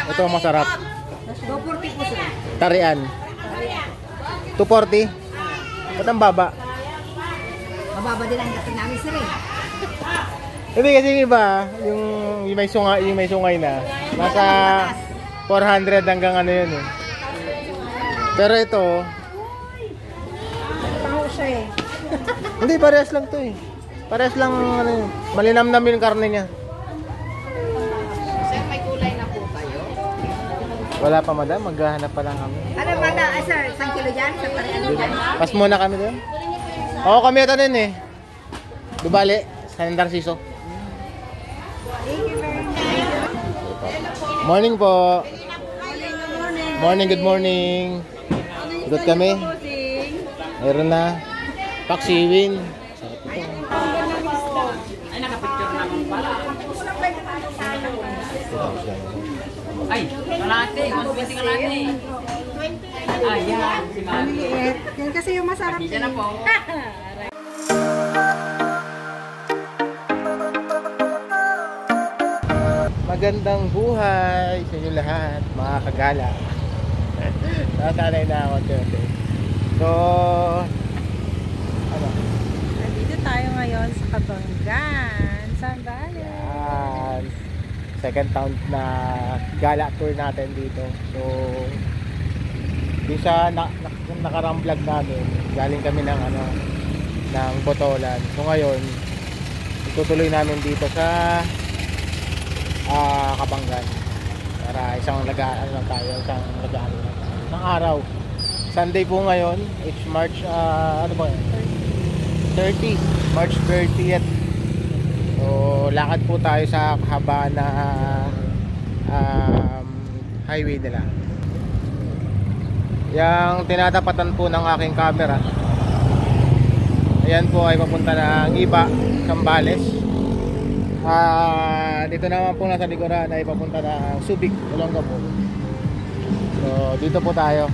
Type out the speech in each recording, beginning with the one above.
Ito ang masarap. 240 po sir. Tarian. 240? Ba't ang baba? Mababa din ang dating namin sir eh. Hindi kasi iba, yung may sungay na. Nasa 400 hanggang ano yun eh. Pero ito, Pango siya eh. hindi, parehas lang to eh. Parehas lang, ano yun. Malinamnam yung karne niya. Sir, may kulay na po kayo? Wala pa madam, maghahanap pa lang kami. Ano ba na, sir? 1 kilo dyan? Sa pare ano dyan? Pas muna kami doon. Oo, kami ito din eh. Dubali, San Narciso. Morning po. Morning, good morning. Good kami. Meron na. Paksiwin. Ay, nakapicture naman pala. Ay, kalate. 120 kalate. Ayan, si Mami. Yan kasi yung masarap Hindi na po. Magandang buhay sa inyo lahat, mga kagala. Nasanay na ako dito. So, ano? Nandito tayo ngayon sa Kabanggan, Sambales. Yan. Second town na gala tour natin dito. So, di sa nakarang vlog namin, galing kami ng ng Botolan. So ngayon, itutuloy namin dito sa Kabanggan. Para isang araw. Sunday po ngayon, it's March 30, March 30th. So lakad po tayo sa haba na highway nila. Yang tinatapatan po ng aking camera, ayan po ay papunta ng Iba, Sambales. Dito naman po nasa likuran ay papunta ng Subic, Olongapo. So dito po tayo.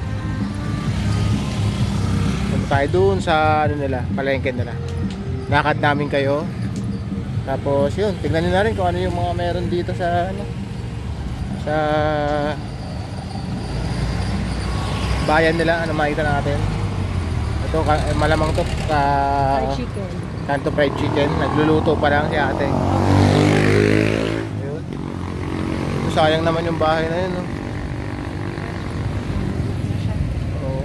Punta tayo dun sa palengke nila. Nakad namin kayo. Tapos yun, tingnan niyo na rin kung ano yung mga meron dito sa sa bayan nila, makita natin. Ito malamang to Fried chicken. Kanto fried chicken. Nagluluto pa lang si ate. Ayun. Sayang naman yung bahay na yun, no? Oo.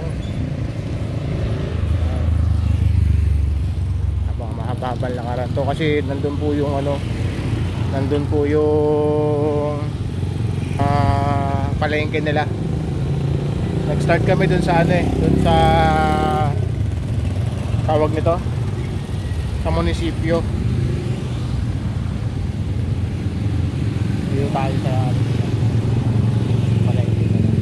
Mahaba-habal na karanto kasi nandun po yung palengke nila. Nag-start kami dun sa dun sa tawag nito, sa munisipyo. Dito tayo sa palengke nila.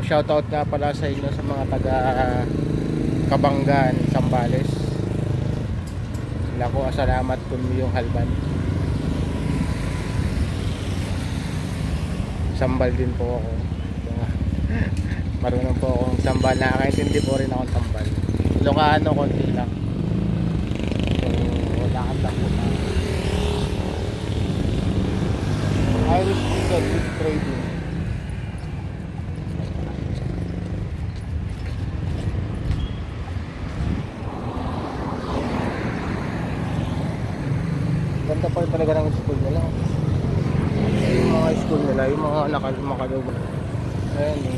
Shoutout nga pala sa inyo sa mga taga Kabanggan, Sambales. Sila ko, salamat kung yung halban. Sambal din po ako. Marunong po akong sambal. Nakakaintindi po rin akong sambal. Ilocano, konti lang. So, lakad lang po na Irish Chicken with trading. Ganda pa talaga ng school nila. Yung mga school nila, yung mga nakaloob. Ayan eh.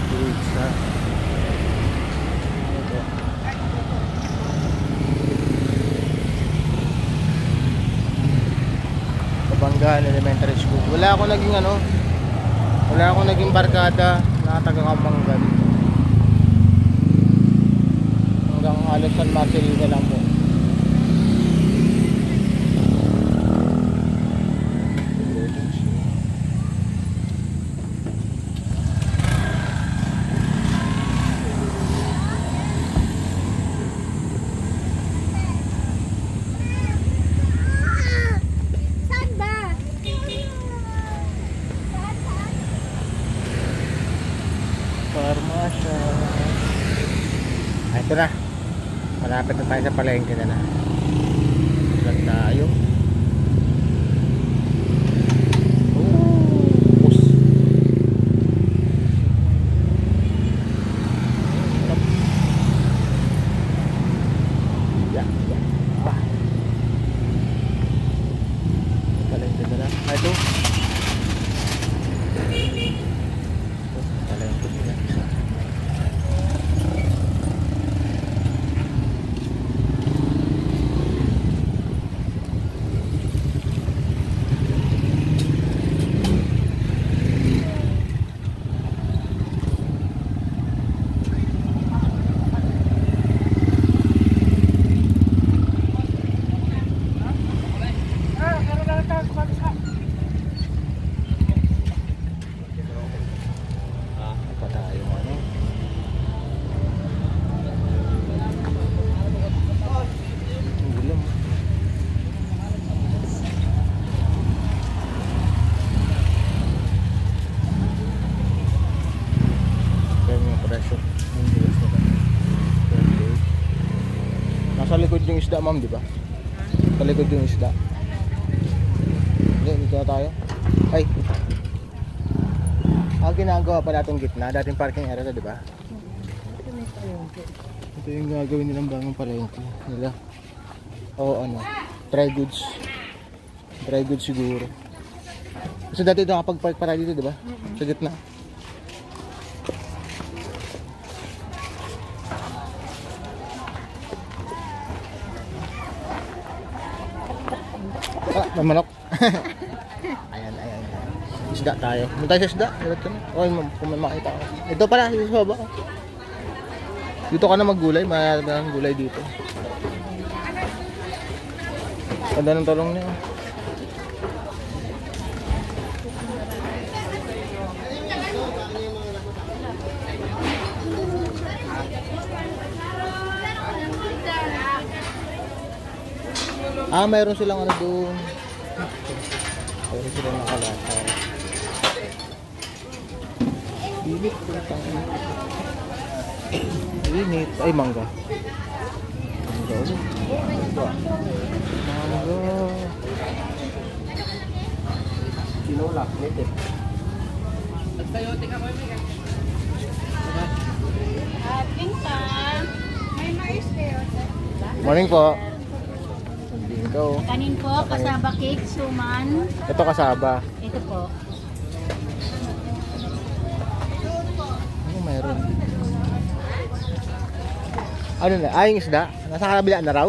Pizza. Kabanggan Elementary School. Wala akong naging barkada na taga Kabanggan. Hanggang halos San Marcelino lang po. Ito na. Malapit na tayo sa palengke na. Vlog tayo. Bus. Ya. Bah. Palengke na. Ay, ito. Palengke na. Pa tayo ano? Ulam. Kaya yung presyo. Nasa likod yung isda, ma'am, di ba? Sa likod yung isda. Hindi, dito na tayo. Ay. Ginagawa pala itong gitna. Dating parking area to, di ba? Ito yung gagawin nilang bagong palengke nila. O ano, dry goods. Dry goods siguro. Kasi dati nakapag-park para dito, di ba? Sa gitna. Ah, may manok. Ayan. Isda tayo. Punta tayo sa isda. Okay, kung may makita ako. Ito pala, sa baba. Dito ka na maggulay. Maraming gulay dito. Ganda ng talong niya. Mayroon silang ano doon. Mayroon silang nakalata. Init. Init. Ay, mangga. Mangga ulit. Mangga. Sinulak. Nitip. Nagsayote ka mo yung May mais kayo. Morning po. Ikaw. Kanin po, kasaba cake, suman. Ito kasaba. Ito po. Ano mayroon? Ano na? Yung isda? Nasa kabila na raw?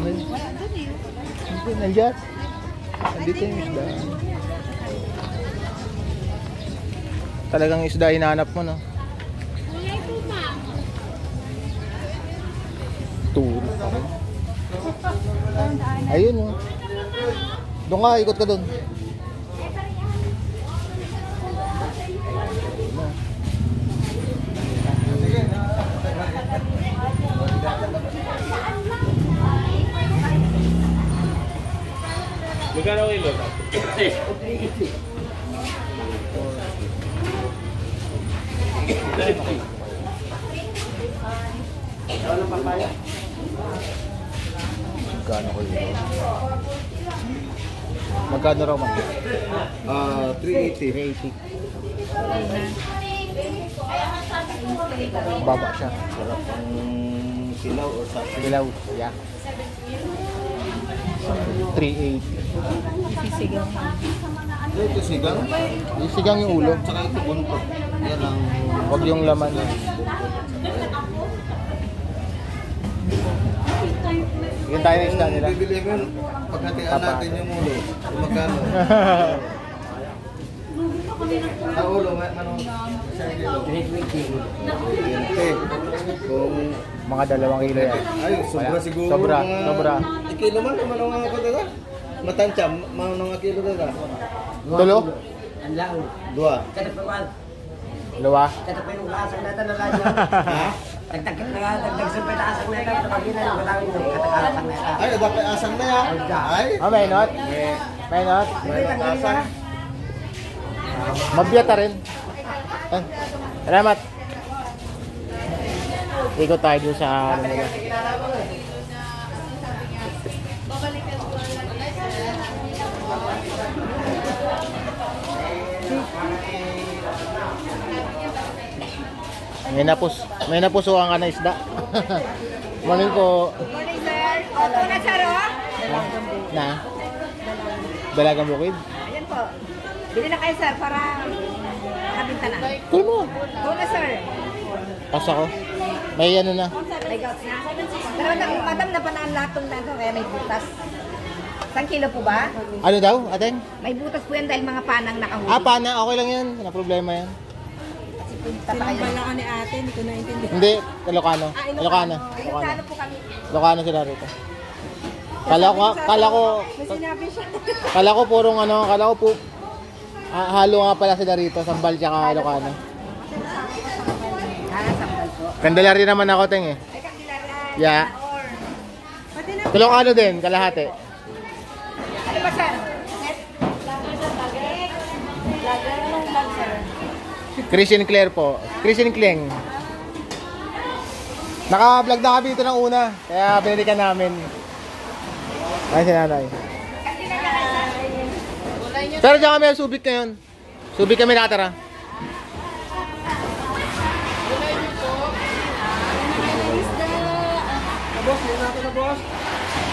Hindi, nandiyan. Nandito yung isda. Talagang isda hinahanap mo, no? Turo pa rin. Ayun, oh. Doon ka, ikot ka doon. Magkano kilo? Magkano ko yun? Magkano raw man? 380. 380. Baba siya. Sarap ang silaw o sa Dilaw. Yeah. 380. Sisigaw mo. ito sigang. Isigang yung ulo. Tsaka ito buntot. Yan ang Huwag yung laman niya. Yan tayo na isda nila. bibili mo yun. Paghatian natin yung ulo. Kung magkano. Ang ulo, manong isang kilo. 20. Kung Mga 2 kilo yan. ay, sobra Wala. siguro. Sobra, mga sobra. Kilo man, manong nga ako dala. Matansya, manong nga kilo dala. Tulo? Ang lang. Dua. Katapawal. Dalawa? Katapay yung kasang natin na radyo. Ha? Dagdag sumpay taasang natin. Kapag yun ang katawin mo, katakalasang natin. Ay, dapat asang na yan. Ay, May not? May not? may asang. Mabiyata rin. Ay, salamat. Ikot tayo dun sa ano nila. May napusuan ka na isda. Morning po. Morning, sir. Opo na, sir, oh. Na? Dalagang bukid? Ayan po. Bili na kayo, sir, para nakabinta na. Kulo mo. Go na, sir. Pas ako. May ano na. May goats na. Pero madam, napanaan lahat ng nando, kaya may butas. 1 kilo po ba? Ano daw, ateng? May butas po yan dahil mga panang nakahuli. Ah, pana. Okay lang yan. Wala problema yan. Kasi punta pa kayo. Sinambala ka ni ate, hindi ko naintindihan. Hindi. Ilocano. Ilocano. Ilocano po kami. Ilocano sila rito. Kala ko purong ano, kala ko po halo nga pala sila rito, Sambal tsaka Ilocano. Sambal po. Candelaria naman ako, teng eh. Ay, Candelaria. Yeah. Ilocano din, kalahati. Ano ba, sir? Lager ng bag, sir. Christian Claire po. Christian Kleng. Naka-vlog na kami dito ng una, kaya binalikan namin. Ay, si nanay. Pero dyan kami Subic ngayon. Subic kami nakatara.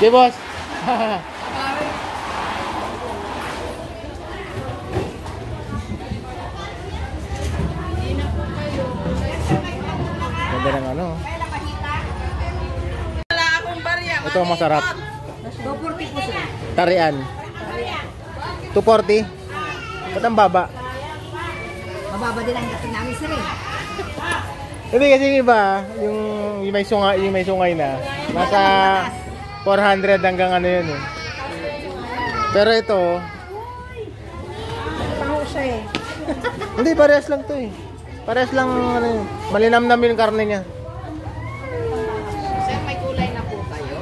Okay, boss. Ganda ng ano. Ito ang masarap. 240 po, sir. Tarian. 240. Ba't ang baba? Mababa din ang dating namin, sir, eh. Hindi kasi yung iba, yung may sungay na, nasa 400 hanggang ano yun eh. Pero ito, Pango siya, eh. hindi, parehas lang to eh. Parehas lang, ano yun, malinamnam yung karne niya. Sir, may kulay na po kayo.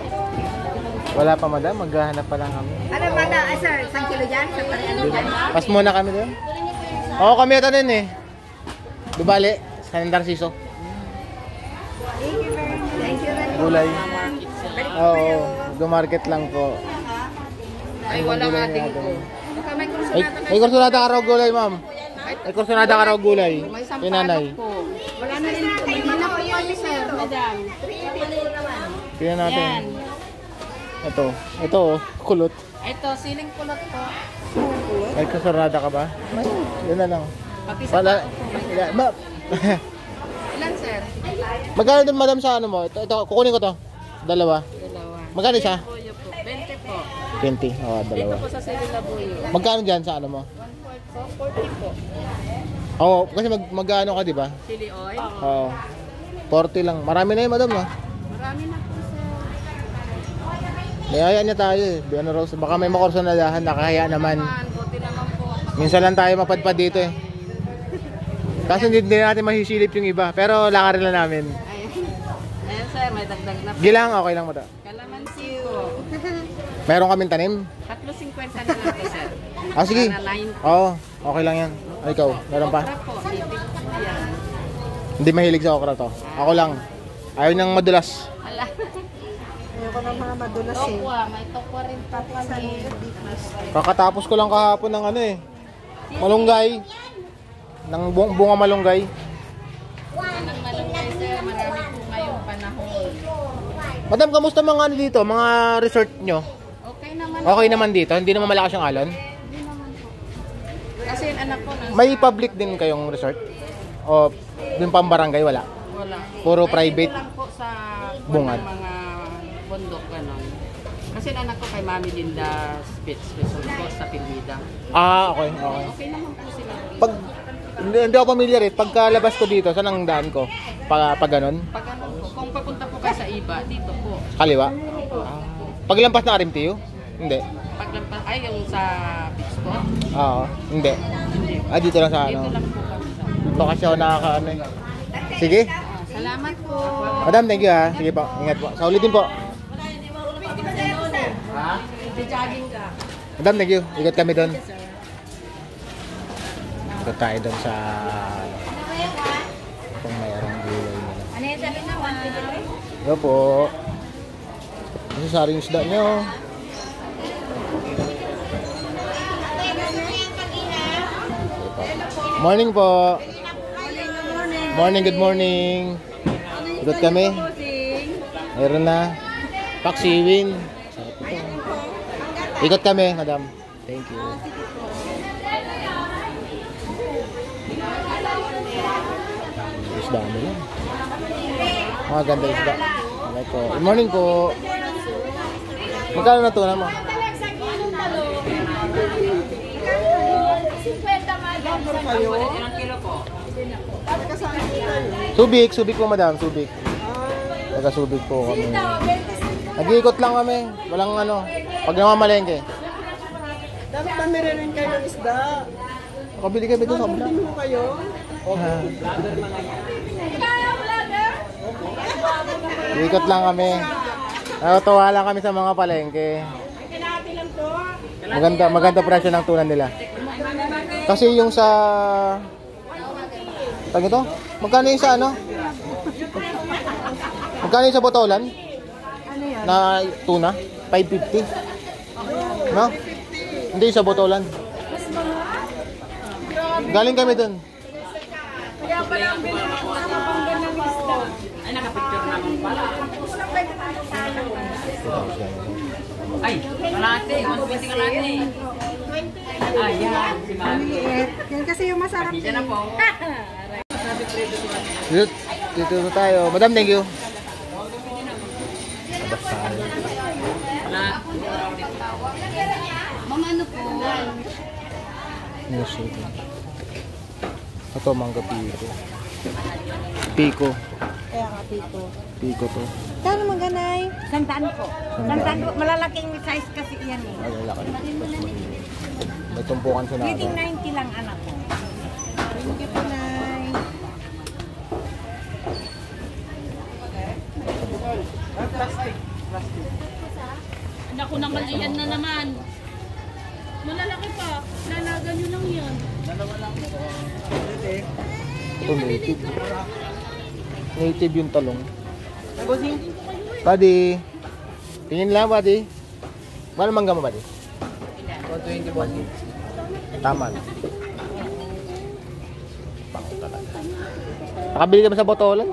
Wala pa madam, maghahanap pa lang kami. Ano ba na, sir? 1 kilo dyan? Sa pariano dyan? Pas muna kami doon. Oo, kami ito din eh. Dubali, San Narciso. Thank you very much. Gulay. Oo, dumarket lang po. Ay, wala nga din po. Baka may Ay, kursunada ka raw gulay, ma'am. Ay, kursunada ka raw gulay. Kay nanay. Wala na rin po. May na po yun, sir. Madam. Tingnan natin. Ito, oh, kulot. Ito, siling kulot po. Ay, kursunada ka ba? Yun na lang. Pati sa Wala. ilan, sir? Magkano din madam sa ano mo? Ito, kukunin ko to. Dalawa. Dalawa. Magkano isa? Buyo po. 20 po. 20. Oo, dalawa. Ito po sa sili labuyo. Magkano dyan sa ano mo? 1/4 po. 40 po. Oo, kasi magkano ka, di ba? Chili oil. Oo. 40 lang. Marami na yun, madam, no? Marami na po, sir. Niyaya niya tayo eh. Biano Rose. Baka may makursunadahan, nakakaya naman. Buti naman po. Minsan lang tayo mapadpad dito eh. Kasi hindi natin mahisilip yung iba. Pero lakarin lang namin. Ayan, sir. May dagdag na po. Gilang, okay lang mo to. Kalamansi po. Meron kaming tanim. 3.50 na lang po, sir. Ah, sige. Para 9. Oo, okay lang yan. Ay, ikaw, meron pa? Okra po. Tipid po yan. Hindi mahilig sa okra to. Ako lang. Ayaw niyang madulas. Ala. Ayoko ng mga madulas, eh. Tokwa. May tokwa rin pa kami. Kakatapos ko lang kahapon ng ano eh. Malunggay. Ng bunga malunggay. Anong malunggay, sir. Marami po ngayong panahon. Madam, kamusta mga ano dito? Mga resort nyo? Okay naman. Okay naman dito? Hindi naman malakas yung alon? Hindi naman po. Kasi yung anak ko nasa... May public din kayong resort? O yung pambarangay wala? Wala. Puro Ay, private? dito lang po sa Bungad. mga bundok ganon. Kasi yung anak ko kay Mami Linda Spitz Resort po sa Pilida. Ah, okay. Okay. Okay naman po sila. Pag, hindi ako familiar eh. Pagkalabas ko dito, saan ang daan ko? Pag ganon? Pag ano po, kung papunta po kayo sa iba, dito po. Kaliwa? Opo. Paglampas na RMTU? Hindi. Paglampas, ay yung sa beach po. Oo. Hindi. Ah, dito lang sa Dito ano. lang po kami sa... Baka siya nakakaano eh. Sige. Salamat po. Madam, thank you ha. Sige po. Ingat po. Sa ulitin po. Ha? Jogging ka. Madam, thank you. Ikot kami doon. Ikot tayo doon sa kung mayroong gulay nila. Ano yung sabi naman? Hello po. Ano sa yung isda nyo? Morning po. Morning, good morning. Ikot kami. Meron na. Paksiwin. Ikot kami, madam. Thank you. Isda mo lang. Mga ganda isda. Okay po. Good morning po. Magkano na tuna mo? Subik po madam, subik. Taga subik po kami. Nag-iikot lang kami. Walang ano, pag namamalengke. Dapat pamili rin kayo ng isda. Makabili kayo dito sa kabila. Pamili mo kayo. Iikot lang kami. Natuwa lang kami sa mga palengke. Maganda presyo ng tunan nila. Kasi yung sa tag ito? Magkano yung sa ano? Magkano yung sa botolan? Na tuna? 550? No? Hindi sa botolan. Galing kami dun. Ay, nakapicture naman pala. Ay, kalate. 120 kalate. Ayan, si Mami. Yan kasi yung masarap. Diyan na po. Dito na tayo. Madam, thank you. Mga ano po? Ito, mangga piko. Piko. Kaya nga pito. Piko to. Kano maganay? Sandaan po. Sandaan po. Malalaking size kasi yan eh. Ay, laki. May tumpukan sa nada. Waiting 90 lang anak ko. Thank you po, Nay. Naku naman, ayan na naman. Malalaki pa. Lalaga nyo lang yan. Ito, native. Native yung talong. Buddy. Tingin lang, buddy. Mahal mangga mo, buddy? 120 buddy. Tama na. Pango talaga. Nakabili ka ba sa botolan?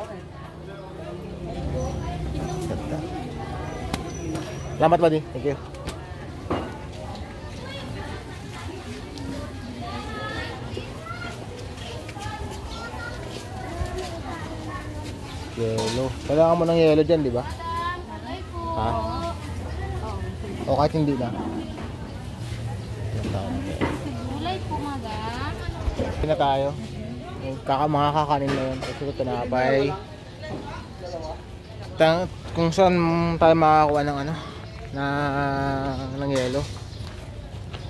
Ganda. Salamat, buddy. Thank you. Yellow. Kailangan mo ng yellow dyan, di ba? Ha? O kahit hindi na. Gulay po, madam. Hindi na tayo. Mga kakanin na yun. Kasi ito tinapay. Kung saan tayo makakakuha ng ano, ng yellow.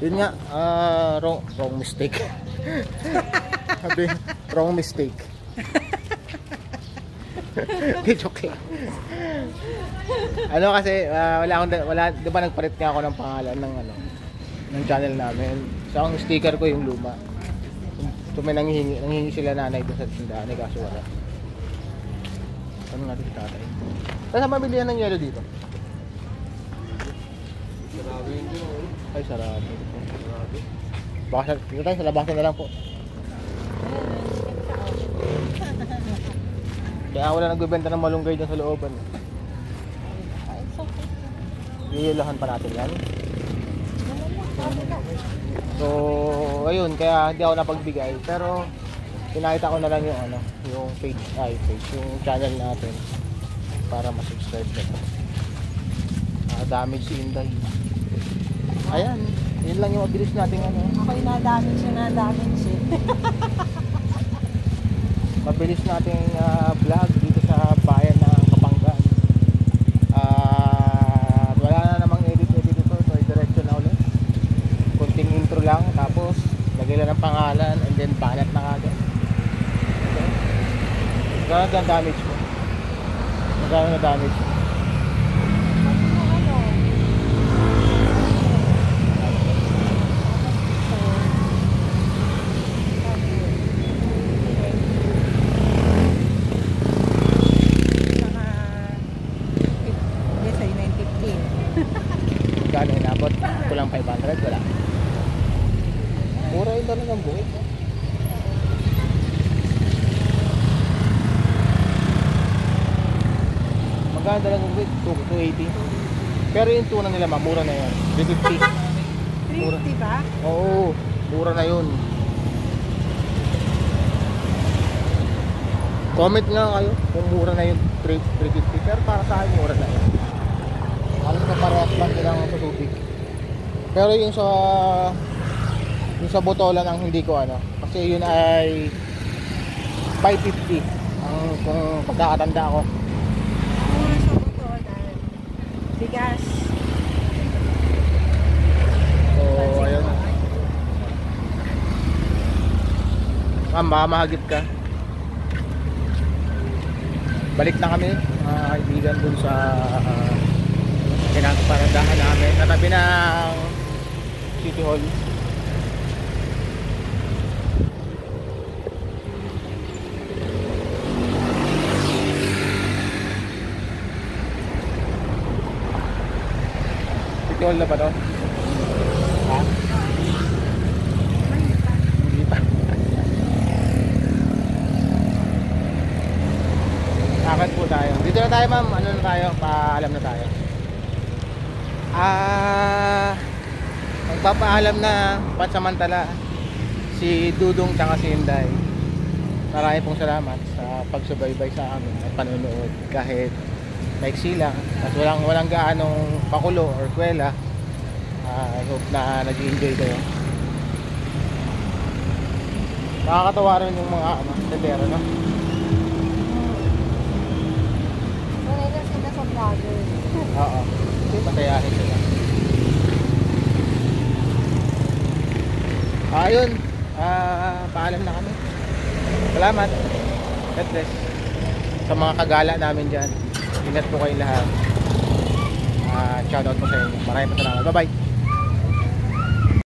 Yun nga, wrong mistake. Sabi, wrong mistake. Joke lang. Ano kasi wala di ba nagpalit nga ako ng pangalan ng ano ng channel namin. So ang sticker ko yung luma. So may nanghihingi sila nanay doon sa tindahan kaso wala. Ano nga dito tatay? Saan mabili ng yellow dito? Ay sarado. Baka dito tayo sa labasan na lang po. Kaya wala nagbebenta ng malunggay dyan sa looban. Iilahan pa natin yan. So, ayun, kaya hindi ako napagbigay. Pero, pinakita ko na lang yung ano, yung page, yung channel natin. Para ma-subscribe ka na. Damage si Inday. Ayan, yun lang yung mabilis natin ano. Ako'y nadamage siya. Mabilis nating vlog dito sa bayan ng Kapanggan. Wala na namang edit dito, so diretso na ulit. Kunting intro lang, tapos lagay lang ng pangalan and then banat na kagad. Okay. Magkano ang damage mo? Magkano na damage mo? ganda rin ang buhit. Maganda lang ang buhit, 280. Pero yung tuna nila, mura na yan. 350. 350 ba? Oo, mura na yun. Comment nga kayo kung mura na yung 350. Pero para sa akin, mura na yun. Halos na parehas lang nilang susubi. Pero yung sa botolan ang hindi ko ano. Kasi yun ay 550 ang kung pagkakatanda ko. Mura sa botolan. Bigas. So, ayun. Ma'am, baka mahagip ka. Balik na kami, mga kaibigan, dun sa pinagparandahan namin. Natabi ng City Hall. City Hall na ba to? Ha? Hindi pa. Akit po tayo. Dito na tayo, ma'am. Ano na tayo? Paalam na tayo. Magpapaalam na pansamantala si Dudong tsaka si Inday. Marami pong salamat sa pagsubaybay sa amin at panonood kahit maiksi lang at walang gaanong pakulo or kwela. I hope na nag-enjoy kayo. Nakakatawa rin yung mga tendero, no? Sanay lang sila sa vlogger. Oo. Kasi pasayahin sila. Ayun. Paalam na kami. Salamat. God bless. Sa mga kagala namin dyan. Ingat po kayong lahat. Shoutout po sa inyo. Maraming salamat. Bye bye.